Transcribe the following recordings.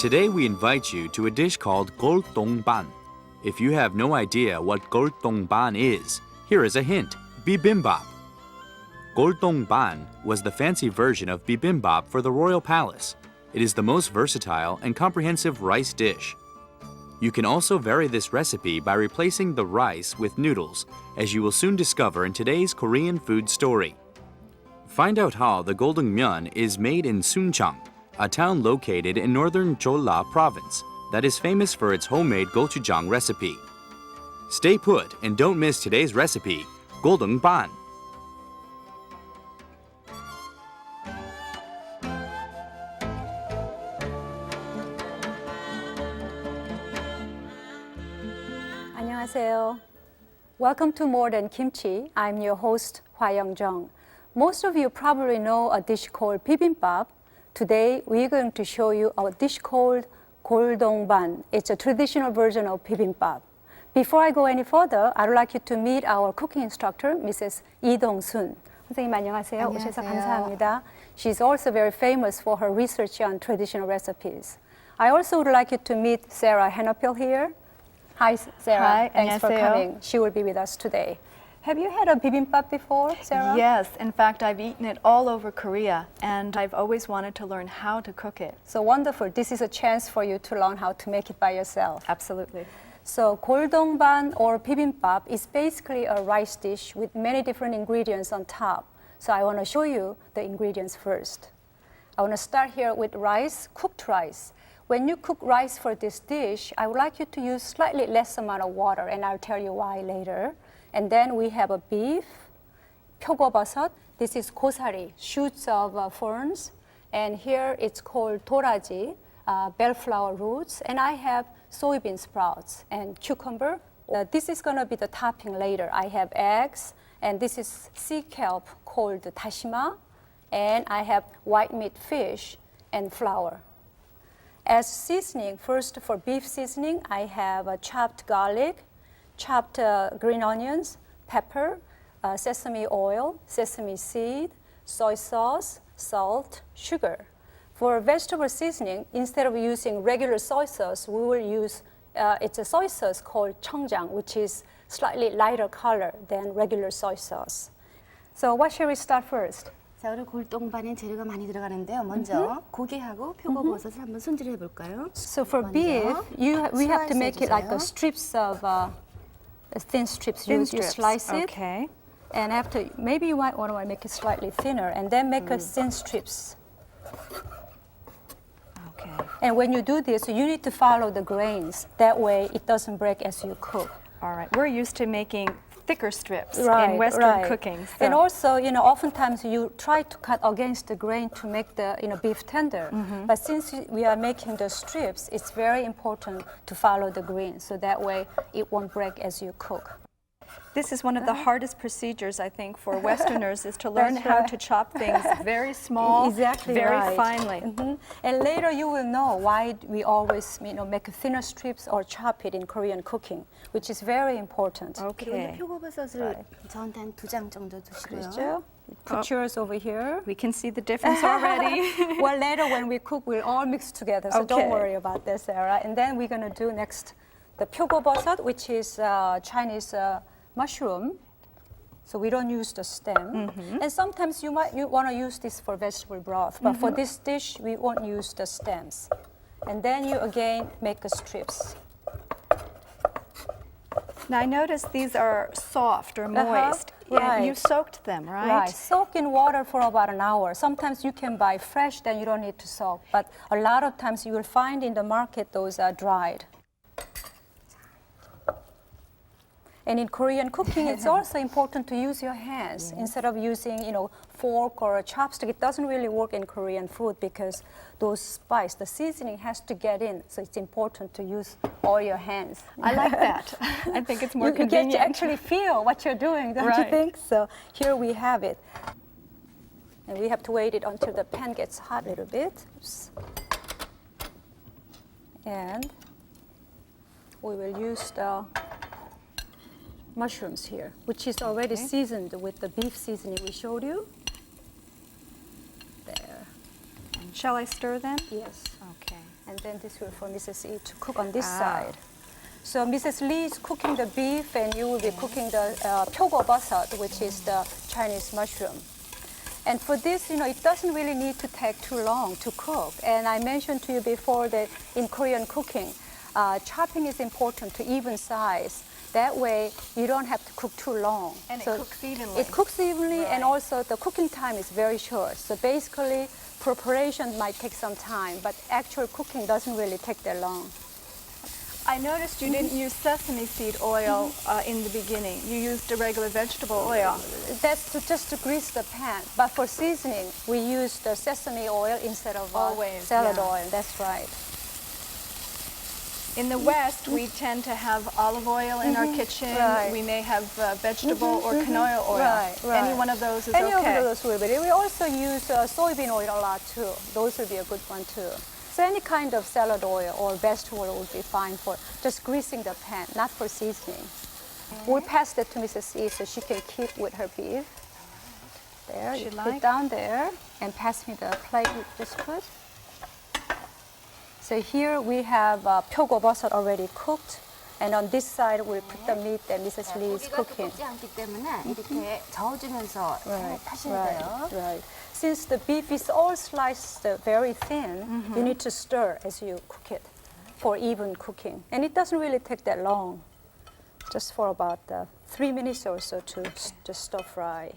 Today we invite you to a dish called Gol동ban. If you have no idea what Gol동ban is, here is a hint: bibimbap. Gol동ban was the fancy version of bibimbap for the royal palace. It is the most versatile and comprehensive rice dish. You can also vary this recipe by replacing the rice with noodles, as you will soon discover in today's Korean food story. Find out how the Gol동men is made in Suncheon, a town located in northern Jeolla province that is famous for its homemade gochujang recipe. Stay put and don't miss today's recipe, Gol동ban. 안녕하세요. Welcome to More Than Kimchi. I'm your host, Hwa Young-jung. Most of you probably know a dish called bibimbap. Today, we're going to show you a dish called Koldongban. It's a traditional version of bibimbap. Before I go any further, I'd like you to meet our cooking instructor, Mrs. Lee Dong-sun. 선생님 안녕하세요. 오셔서 감사합니다. She's also very famous for her research on traditional recipes. I also would like you to meet Sarah Henopil here. Hi, Sarah. Hi, thanks for 안녕하세요. coming. She will be with us today. Have you had a bibimbap before, Sarah? Yes, in fact, I've eaten it all over Korea, and I've always wanted to learn how to cook it. So wonderful. This is a chance for you to learn how to make it by yourself. Absolutely. So Koldongban or bibimbap is basically a rice dish with many different ingredients on top. So I want to show you the ingredients first. I want to start here with rice, cooked rice. When you cook rice for this dish, I would like you to use slightly less amount of water, and I'll tell you why later. And then we have a beef, 표고버섯. This is gosari, shoots of ferns. And here it's called 도라지, bellflower roots. And I have soybean sprouts and cucumber. This is going to be the topping later. I have eggs, and this is sea kelp called dashima. And I have white meat fish and flour. As seasoning, first for beef seasoning, I have chopped garlic, chopped green onions, pepper, sesame oil, sesame seed, soy sauce, salt, sugar. For vegetable seasoning, instead of using regular soy sauce, we will use it's a soy sauce called 청장, which is slightly lighter color than regular soy sauce. So what shall we start first? 자, 오늘 골동반엔 재료가 많이 들어가는데요. 먼저 고기하고 표고버섯을 한번 손질해 볼까요? So for beef, we have to make it like a strips of thin strips. You slice it, Okay. and after maybe you might want to make it slightly thinner, and then make a thin strips. Okay. And when you do this, you need to follow the grains. That way, it doesn't break as you cook. All right. We're used to making thicker strips in Western cooking. So. And also, oftentimes you try to cut against the grain to make the beef tender. But since we are making the strips, it's very important to follow the grain, so that way it won't break as you cook. This is one of the hardest procedures, I think, for Westerners, is to learn how to chop things very small, very finely. And later you will know why we always make thinner strips or chop it in Korean cooking, which is very important. Okay. 표고버섯을 저한테 한 2장 정도 두시고요. 그렇죠? Put yours over here. We can see the difference already. Well, later when we cook, we'll all mix together, so don't worry about that, Sarah. And then we're going to do next the 표고버섯, which is Chinese mushroom. So we don't use the stem. And sometimes you want to use this for vegetable broth, but for this dish, we won't use the stems. And then you again make the strips. Now I notice these are soft or moist. Right. And you soaked them, right? Right. Soak in water for about an hour. Sometimes you can buy fresh, then you don't need to soak. But a lot of times you will find in the market those are dried. And in Korean cooking, it's also important to use your hands instead of using, fork or a chopstick. It doesn't really work in Korean food because those spice, the seasoning has to get in. So it's important to use all your hands. I like that. I think it's more convenient. You get to actually feel what you're doing, don't you think? So here we have it. And we have to wait it until the pan gets hot a little bit. Oops. And we will use the mushrooms here, which is already seasoned with the beef seasoning we showed you. There. Shall I stir them? Yes. Okay. And then this will for Mrs. E to cook on this side. So Mrs. Lee is cooking the beef, and you will be cooking the 표고버섯, which is the Chinese mushroom. And for this, it doesn't really need to take too long to cook. And I mentioned to you before that in Korean cooking, chopping is important to even size. That way, you don't have to cook too long. And so it cooks evenly. It cooks evenly, Right. and also the cooking time is very short. So basically, preparation might take some time, but actual cooking doesn't really take that long. I noticed you didn't use sesame seed oil in the beginning. You used a regular vegetable oil. That's just to grease the pan. But for seasoning, we use the sesame oil instead of Always, salad yeah. oil. That's right. In the West, we tend to have olive oil in our kitchen. Right. We may have vegetable or canola oil. Right, right. Any one of those is Any okay. of those will be. We also use soybean oil a lot too. Those will be a good one too. So any kind of salad oil or vegetable oil would be fine for just greasing the pan, not for seasoning. We'll pass that to Mrs. E so she can keep with her beef. There, She you like? put down there and pass me the plate we just put. So here we have 표고버섯 already cooked, and on this side we'll put the meat that Mrs. Lee is 고기가 cooking. 두껍지 않기 때문에 이렇게 저어주면서 하셔야 돼요. Right. Since the beef is all sliced very thin, you need to stir as you cook it for even cooking. And it doesn't really take that long, just for about 3 minutes or so to just stir fry.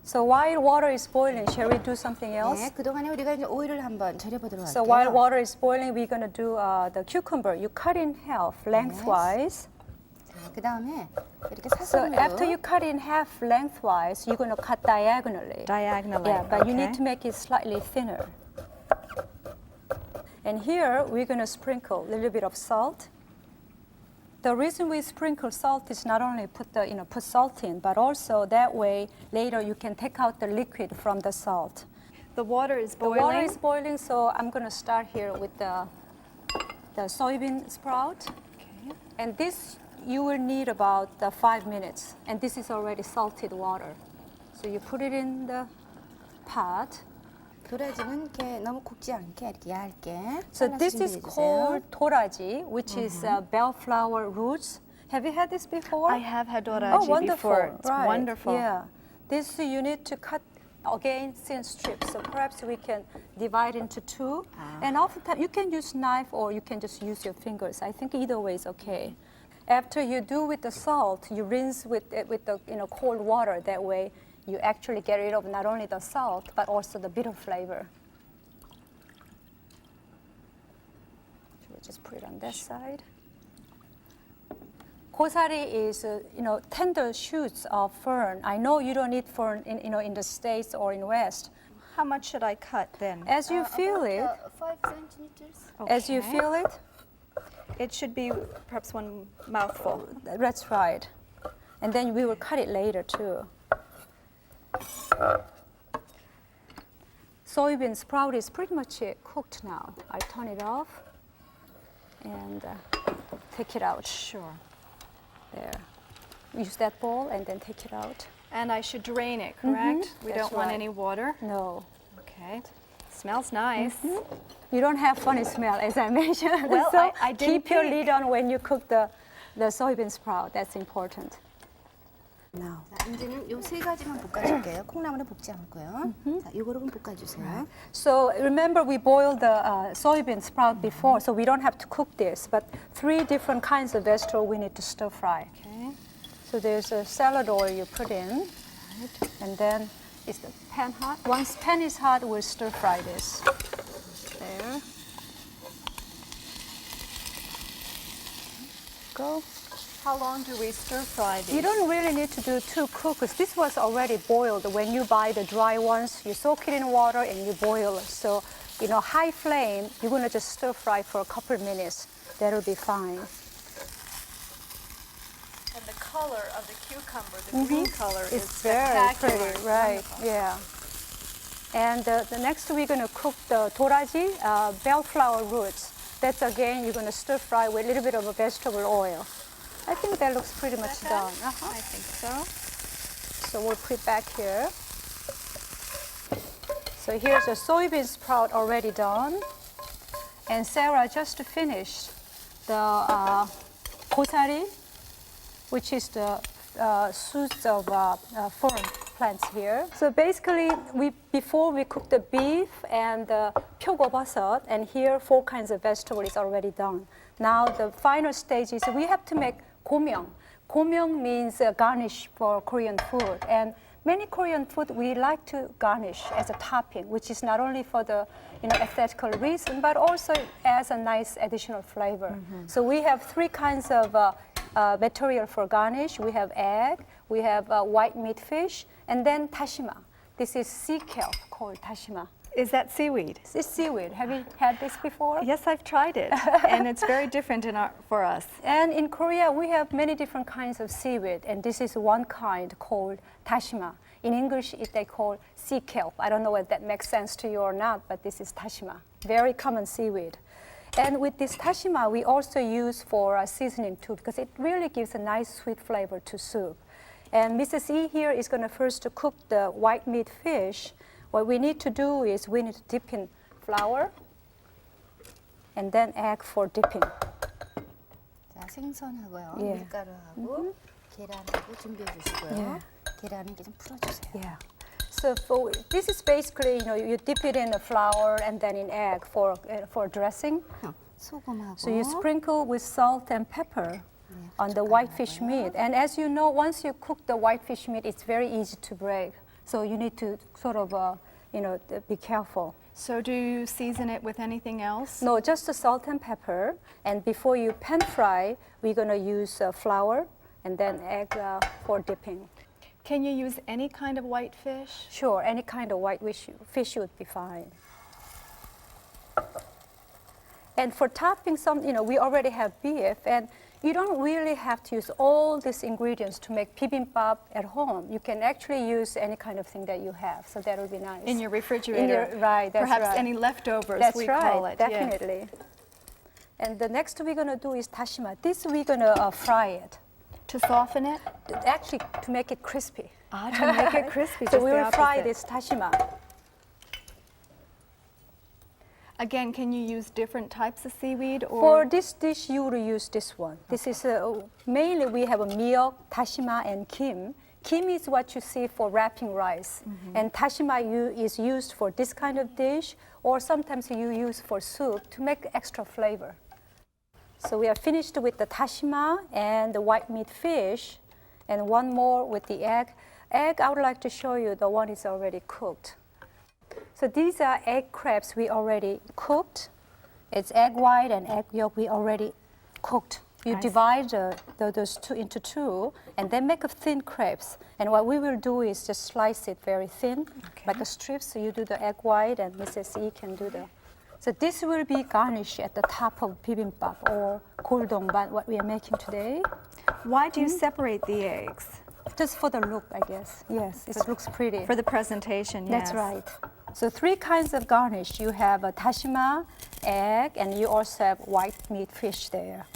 So while water is boiling, shall we do something else? 네, 그동안에 우리가 이제 오일을 한번 절여보도록 So while 할게요. water is boiling, we're going to do the cucumber. You cut in half lengthwise. 그 다음에 이렇게 So 사선으로 after you cut in half lengthwise, you're going to cut diagonally. Diagonally. Yeah, but you okay. need to make it slightly thinner. And here we're going to sprinkle a little bit of salt. The reason we sprinkle salt is not only put salt in, but also that way later you can take out the liquid from the salt. The water is The boiling. water is boiling, so I'm going to start here with the soybean sprout. Okay. And this you will need about 5 minutes. And this is already salted water. So you put it in the pot. 도라지는 이렇게 너무 굽지 않게 이렇게 얇게 So 잘라서 this is 준비해 주세요. called 도라지, which is bellflower roots. Have you had this before? I have had doraji Oh, wonderful. before. It's Right. wonderful. Yeah. This you need to cut again thin strips. So perhaps we can divide into two. And oftentimes you can use knife or you can just use your fingers. I think either way is okay. After you do with the salt, you rinse with the cold water. That way you actually get rid of not only the salt but also the bitter flavor. So we just put it on that side. Gosari is, tender shoots of fern. I know you don't eat fern in the States or in West. How much should I cut then? As you feel it, 5 centimeters. as you Okay. feel it, It should be perhaps one mouthful. that's right. And then we will cut it later too. Soybean sprout is pretty much cooked now. I turn it off and take it out. Sure. There. Use that bowl and then take it out. And I should drain it, correct? We That's don't want right. any water. No. Okay. Smells nice. You don't have funny smell, as I mentioned. Well, so I didn't keep your think. lid on when you cook the soybean sprout. That's important. Now. 자, 이제는 요 세 가지만 볶아줄게요. 콩나물은 볶지 않고요. 자, 요거를 좀 볶아주세요. So remember we boiled the soybean sprout before, so we don't have to cook this. But 3 different kinds of vegetable we need to stir fry. Okay. So there's a salad oil you put in, and then is the pan hot? Once pan is hot, we'll stir fry this. There. Go. How long do we stir fry these? You don't really need to do 2 cooks, because this was already boiled. When you buy the dry ones, you soak it in water and you boil it. So, high flame, you're going to just stir fry for a couple minutes. That'll be fine. And the color of the cucumber, the green color, is It's very spectacular. pretty, right? Wonderful. Yeah. And the next we're going to cook the doraji, bellflower roots. That's again, you're going to stir fry with a little bit of a vegetable oil. I think that looks pretty much done. I think so. So we'll put it back here. So here's a soybean sprout already done. And Sarah just finished the gosari, which is the shoots of fern plants here. So basically, before we cook the beef and the 표고버섯, and here 4 kinds of vegetable is already done. Now the final stage is we have to make gommyeong. Gommyeong means garnish for Korean food, and many Korean food we like to garnish as a topping, which is not only for the aesthetical reason, but also as a nice additional flavor. So we have 3 kinds of material for garnish. We have egg, we have white meat fish, and then tashima. This is sea kelp called tashima. Is that seaweed? It's seaweed. Have you had this before? Yes, I've tried it, and it's very different for us. And in Korea, we have many different kinds of seaweed, and this is one kind called tashima. In English, they call sea kelp. I don't know whether that makes sense to you or not, but this is tashima, very common seaweed. And with this tashima, we also use for seasoning too, because it really gives a nice sweet flavor to soup. And Mrs. E here is going to first cook the white meat fish. What we need to do is we need to dip in flour and then egg for dipping. 자, 생선하고요. 예. 밀가루하고 계란하고 준비해 주시고요. 계란은 이렇게 좀 풀어주세요. Yeah. So this is basically, you dip it in the flour and then in egg for dressing. 소금하고. So you sprinkle with salt and pepper on the whitefish meat. And as you know, once you cook the whitefish meat, it's very easy to break. So you need to sort of, be careful. So do you season it with anything else? No, just the salt and pepper. And before you pan fry, we're going to use flour and then egg for dipping. Can you use any kind of white fish? Sure, any kind of white fish would be fine. And for topping, we already have beef, and you don't really have to use all these ingredients to make bibimbap at home. You can actually use any kind of thing that you have, so that would be nice. In your refrigerator. Right, that's Perhaps right. any leftovers, That's we right, call it. definitely. Yeah. And the next we're going to do is tashima. This we're going to fry it. To soften it? Actually, to make it crispy. To make it crispy. So we just the will fry opposite. this tashima. Again, can you use different types of seaweed? Or For this dish, you will use this one. This is mainly we have a miok, tashima, and kim. Kim is what you see for wrapping rice, and tashima is used for this kind of dish, or sometimes you use for soup to make extra flavor. So we are finished with the tashima and the white meat fish, and one more with the egg. Egg, I would like to show you the one is already cooked. So these are egg crepes we already cooked. It's egg white and egg yolk we already cooked. You divide those two into 2 and then make a thin crepes. And what we will do is just slice it very thin, like a strip. So you do the egg white and Mrs. E can do the. So this will be garnished at the top of bibimbap or 골동반, what we are making today. why do you separate the eggs? Just for the look, I guess. Yes, it looks pretty. For the presentation, yes. That's right. So 3 kinds of garnish. You have a tashima, egg, and you also have white meat fish there.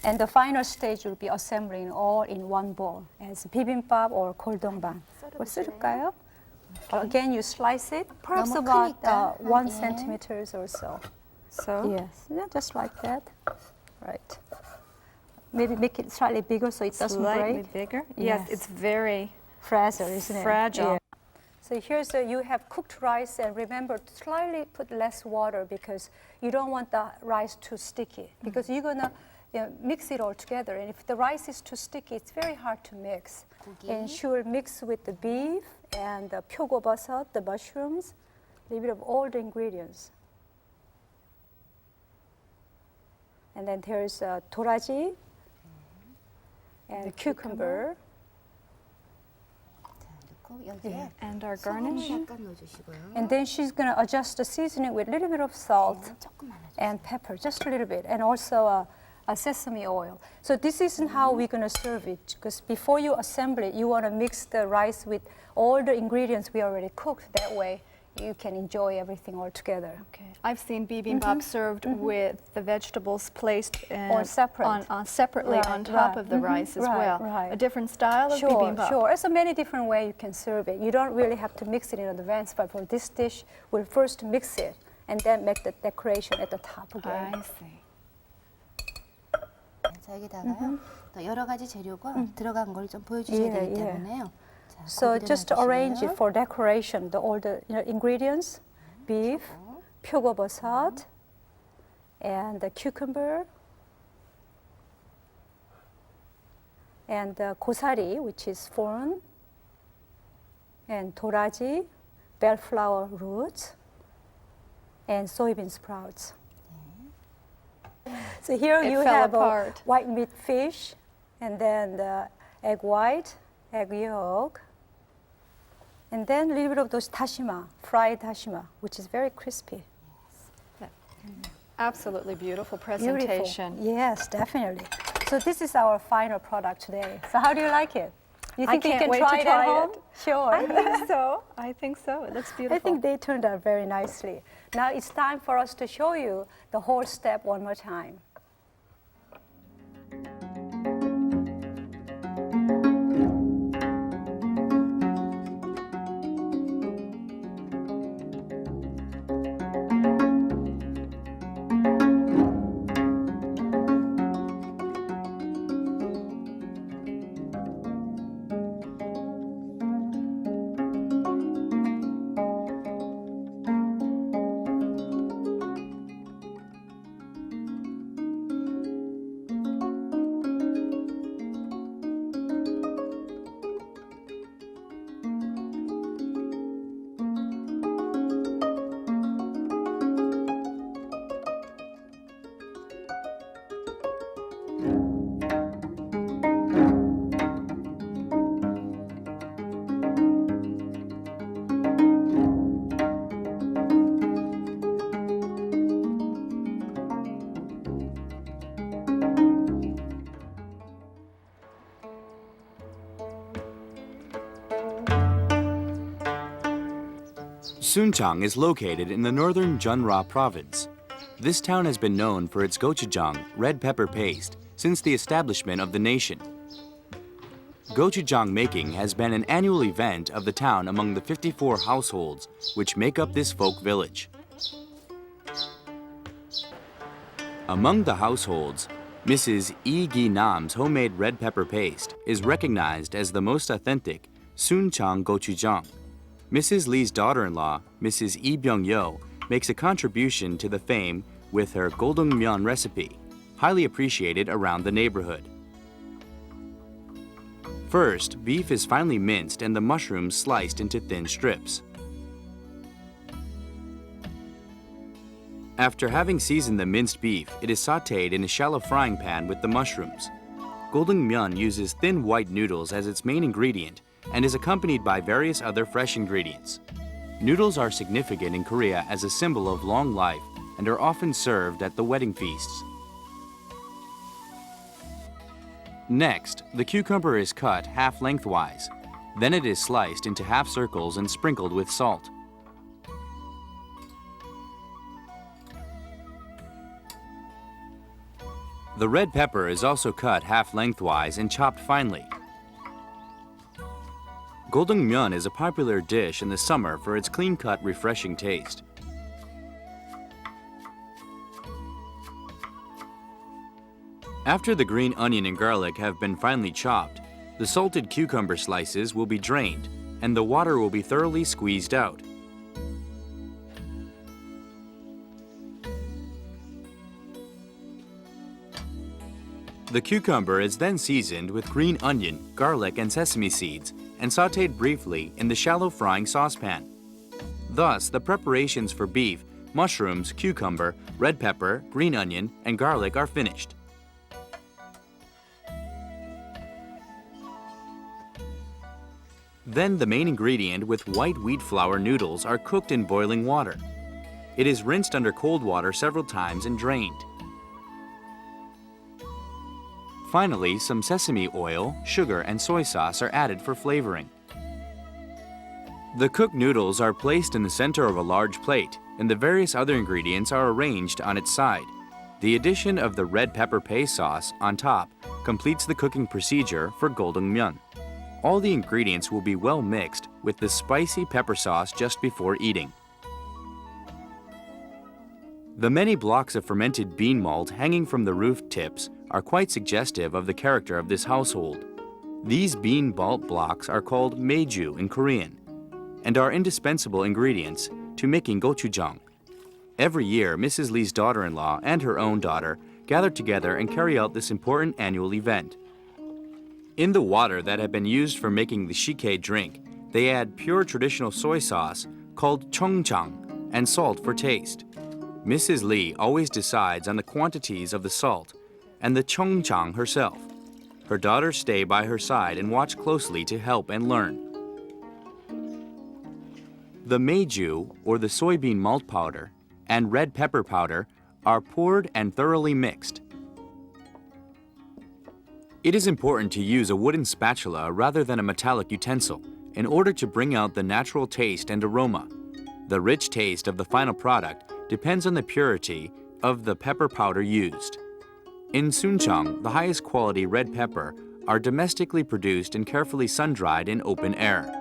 And the final stage will be assembling all in one bowl as bibimbap or 골동반. 썰을까요? Again, you slice it, perhaps 너무 about 크니까 1 하긴. centimeters or so. So? Yes, yeah, just like that. Right. Maybe make it slightly bigger so it doesn't Slightly break. bigger? Yes, it's very Fragile, isn't it? fragile. Yeah. So here's you have cooked rice, and remember to slightly put less water because you don't want the rice too sticky. Because you're gonna mix it all together, and if the rice is too sticky, it's very hard to mix. And she will mix with the beef and the 표고버섯, the mushrooms, a little bit of all the ingredients. And then there's 도라지 and cucumber. 여기에 And our 소금을 garnish. 약간 넣어주시고요. And then she's going to adjust the seasoning with a little bit of salt 조금만 넣어주세요. and pepper, just a little bit, and also a sesame oil. So this isn't how we're going to serve it, because before you assemble it, you want to mix the rice with all the ingredients we already cooked. That way, you can enjoy everything all together. Okay. I've seen bibimbap served with the vegetables placed Or separate. separately Right, on top right. of the rice as Right, well. right. A different style of Sure, bibimbap. sure. There's so many different ways you can serve it. You don't really have to mix it in advance, but for this dish, we'll first mix it, and then make the decoration at the top again. I see. 자, 여기다가요. 또 여러 가지 재료가 들어간 걸 좀 보여주셔야 되기 때문에요. 자, So just to arrange it 놔주시고요. for decoration, all the ingredients, beef, 표고버섯, and the cucumber, and 고사리, which is fern, and 도라지, bellflower roots, and soybean sprouts. So here It you fell have a apart. white meat fish, and then the egg white, egg yolk, and then a little bit of those tashima, fried tashima, which is very crispy. Absolutely beautiful Beautiful. presentation. Yes, definitely. So this is our final product today. So how do you like it? You I think you can't can wait try to it at try home? it. Sure. I think so. I think so. It looks beautiful. I think they turned out very nicely. Now it's time for us to show you the whole step one more time. Suncheon is located in the northern Jeonra province. This town has been known for its gochujang, red pepper paste, since the establishment of the nation. Gochujang making has been an annual event of the town among the 54 households which make up this folk village. Among the households, Mrs. Lee Gi-nam's homemade red pepper paste is recognized as the most authentic Suncheon gochujang. Mrs. Lee's daughter-in-law, Mrs. Lee Byung-yo, makes a contribution to the fame with her Goldommen recipe, highly appreciated around the neighborhood. First, beef is finely minced and the mushrooms sliced into thin strips. After having seasoned the minced beef, it is sautéed in a shallow frying pan with the mushrooms. Goldommen uses thin white noodles as its main ingredient and is accompanied by various other fresh ingredients. Noodles are significant in Korea as a symbol of long life and are often served at the wedding feasts. Next, the cucumber is cut half lengthwise. Then it is sliced into half circles and sprinkled with salt. The red pepper is also cut half lengthwise and chopped finely. Goldommen is a popular dish in the summer for its clean-cut, refreshing taste. After the green onion and garlic have been finely chopped, the salted cucumber slices will be drained and the water will be thoroughly squeezed out. The cucumber is then seasoned with green onion, garlic, and sesame seeds and sautéed briefly in the shallow frying saucepan. Thus, the preparations for beef, mushrooms, cucumber, red pepper, green onion, and garlic are finished. Then the main ingredient with white wheat flour noodles are cooked in boiling water. It is rinsed under cold water several times and drained. Finally, some sesame oil, sugar, and soy sauce are added for flavoring. The cooked noodles are placed in the center of a large plate, and the various other ingredients are arranged on its side. The addition of the red pepper paste sauce on top completes the cooking procedure for Goldommen. All the ingredients will be well mixed with the spicy pepper sauce just before eating. The many blocks of fermented bean malt hanging from the roof tips are quite suggestive of the character of this household. These bean malt blocks are called meju in Korean and are indispensable ingredients to making gochujang. Every year, Mrs. Lee's daughter-in-law and her own daughter gather together and carry out this important annual event. In the water that had been used for making the shike drink, they add pure traditional soy sauce called chongjang and salt for taste. Mrs. Lee always decides on the quantities of the salt and the chongjang herself. Her daughters stay by her side and watch closely to help and learn. The meju, or the soybean malt powder, and red pepper powder are poured and thoroughly mixed. It is important to use a wooden spatula rather than a metallic utensil in order to bring out the natural taste and aroma. The rich taste of the final product depends on the purity of the pepper powder used. In Suncheong, the highest quality red pepper are domestically produced and carefully sun-dried in open air.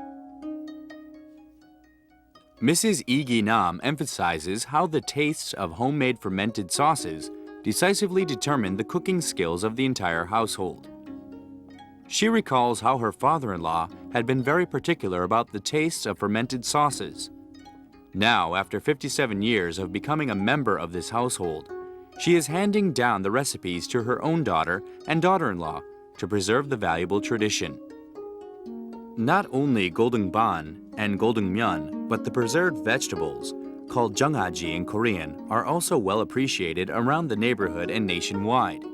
Mrs. Lee Gi-nam emphasizes how the tastes of homemade fermented sauces decisively determine the cooking skills of the entire household. She recalls how her father-in-law had been very particular about the tastes of fermented sauces. Now, after 57 years of becoming a member of this household, she is handing down the recipes to her own daughter and daughter-in-law to preserve the valuable tradition. Not only Gol동ban and Goldomyeon, but the preserved vegetables, called janghaji in Korean, are also well appreciated around the neighborhood and nationwide.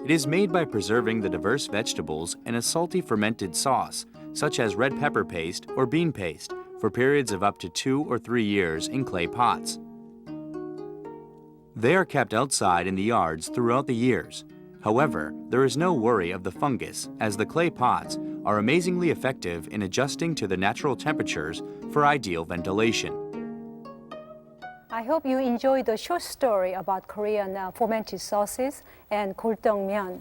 It is made by preserving the diverse vegetables in a salty fermented sauce, such as red pepper paste or bean paste, for periods of up to 2 or 3 years in clay pots. They are kept outside in the yards throughout the years. However, there is no worry of the fungus, as the clay pots are amazingly effective in adjusting to the natural temperatures for ideal ventilation. I hope you enjoyed the short story about Korean fermented sauces and 골동면.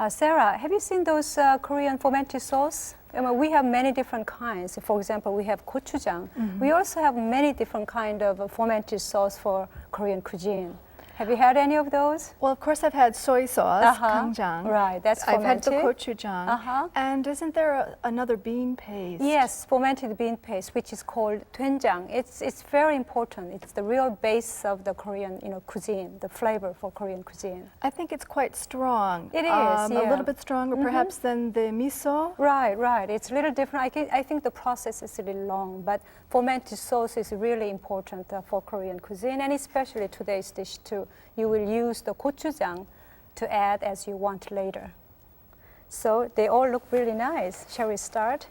Sarah, have you seen those Korean fermented sauce? We have many different kinds. For example, we have gochujang. We also have many different kind of fermented sauce for Korean cuisine. Have you had any of those? Well, of course, I've had soy sauce, kangjang. Right, that's fermented. I've had the gochujang. And isn't there another bean paste? Yes, fermented bean paste, which is called doenjang. It's very important. It's the real base of the Korean, cuisine, the flavor for Korean cuisine. I think it's quite strong. It is, yeah. A little bit stronger, perhaps, than the miso. Right. It's a little different. I think the process is a little long, but fermented sauce is really important for Korean cuisine, and especially today's dish too. You will use the gochujang to add as you want later. So they all look really nice. Shall we start?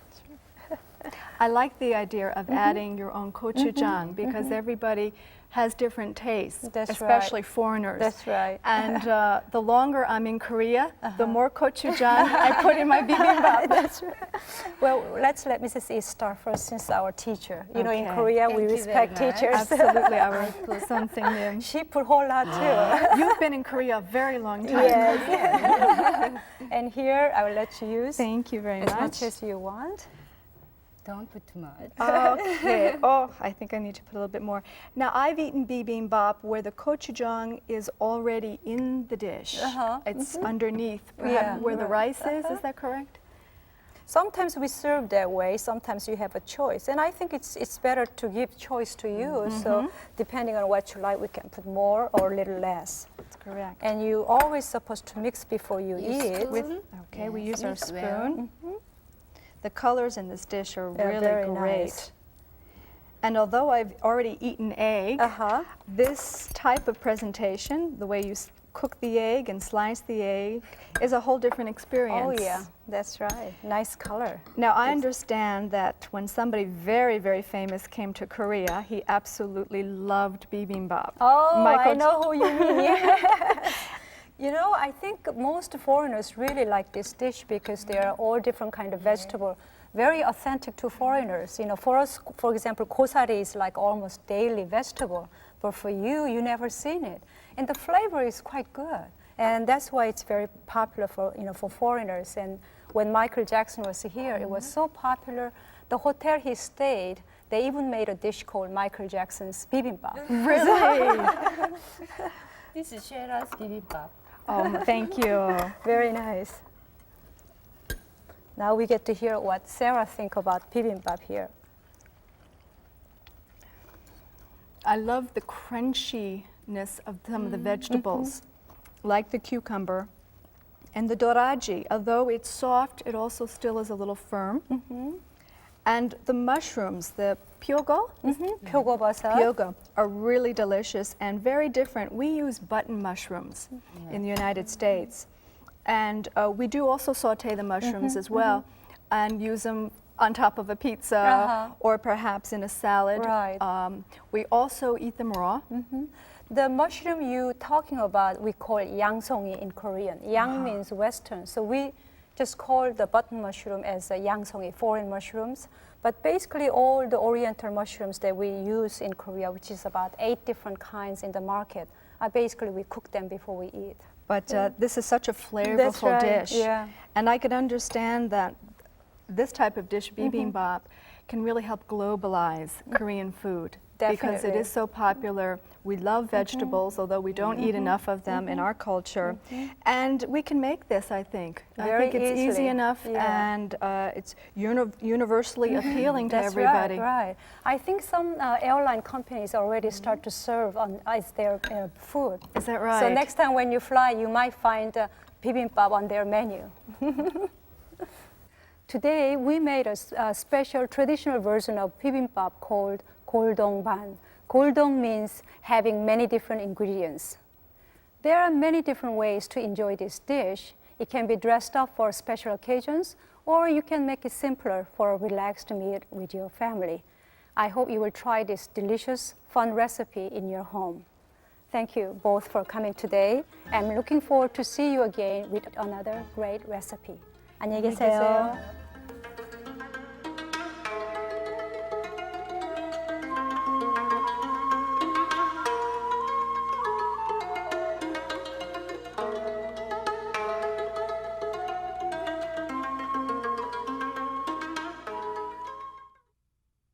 I like the idea of adding your own gochujang because everybody has different tastes, especially foreigners. That's right. And the longer I'm in Korea, the more gochujang I put in my bibimbap. That's right. Well, let's let Mrs. E start first, since our teacher. You know, in Okay. Korea, we Thank you respect very much. teachers. Absolutely, our something. She put a whole lot too. You've been in Korea a very long time. Yes. And here, I will let you use Thank you very as much. much as you want. Don't put too much. Okay. Oh, I think I need to put a little bit more. Now, I've eaten bibimbap where the gochujang is already in the dish. It's underneath, perhaps, where the rice is. Is that correct? Sometimes we serve that way, sometimes you have a choice. And I think it's better to give choice to you. So depending on what you like, we can put more or a little less. That's correct. And you always supposed to mix before you Use eat. spoon. Okay, we use Yes, our mix spoon. well. The colors in this dish are They're really very great. nice. And although I've already eaten egg, this type of presentation, the way you cook the egg and slice the egg, is a whole different experience. Oh yeah, that's right. Nice color. Now, I understand that when somebody very, very famous came to Korea, he absolutely loved bibimbap. Oh, Michael I know who you mean. You know, I think most foreigners really like this dish because they are all different kind of vegetable, very authentic to foreigners. You know, for us, for example, gosari is like almost daily vegetable, but for you, you never seen it. And the flavor is quite good. And that's why it's very popular for, for foreigners. And when Michael Jackson was here, it was so popular. The hotel he stayed, they even made a dish called Michael Jackson's bibimbap. Really? This is Shera's bibimbap. Oh, thank you. Very nice. Now we get to hear what Sarah thinks about bibimbap here. I love the crunchiness of some of the vegetables, like the cucumber. And the doraji, although it's soft, it also still is a little firm. And the mushrooms, the pyogo, pyogo, are really delicious and very different. We use button mushrooms in the United States. And we do also saute the mushrooms as well and use them on top of a pizza or perhaps in a salad. Right. We also eat them raw. The mushroom you talking about, we call yangsongi in Korean. Yang means Western, so we just call the button mushroom as yangsongi, foreign mushrooms. But basically all the oriental mushrooms that we use in Korea, which is about 8 different kinds in the market, are basically we cook them before we eat. But this is such a flavorful dish. Yeah. And I can understand that this type of dish, bibimbap, can really help globalize Korean food. Because it Definitely. is so popular. We love vegetables, although we don't eat enough of them in our culture. And we can make this, I think. I Very think it's easy easily. enough Yeah. and it's universally appealing to That's everybody. right. I think some airline companies already start to serve as their food. Is that right? So next time when you fly, you might find bibimbap on their menu. Today, we made a special traditional version of bibimbap called Goldongban. Goldong means having many different ingredients. There are many different ways to enjoy this dish. It can be dressed up for special occasions, or you can make it simpler for a relaxed meal with your family. I hope you will try this delicious, fun recipe in your home. Thank you both for coming today. I'm looking forward to see you again with another great recipe. 안녕히 계세요.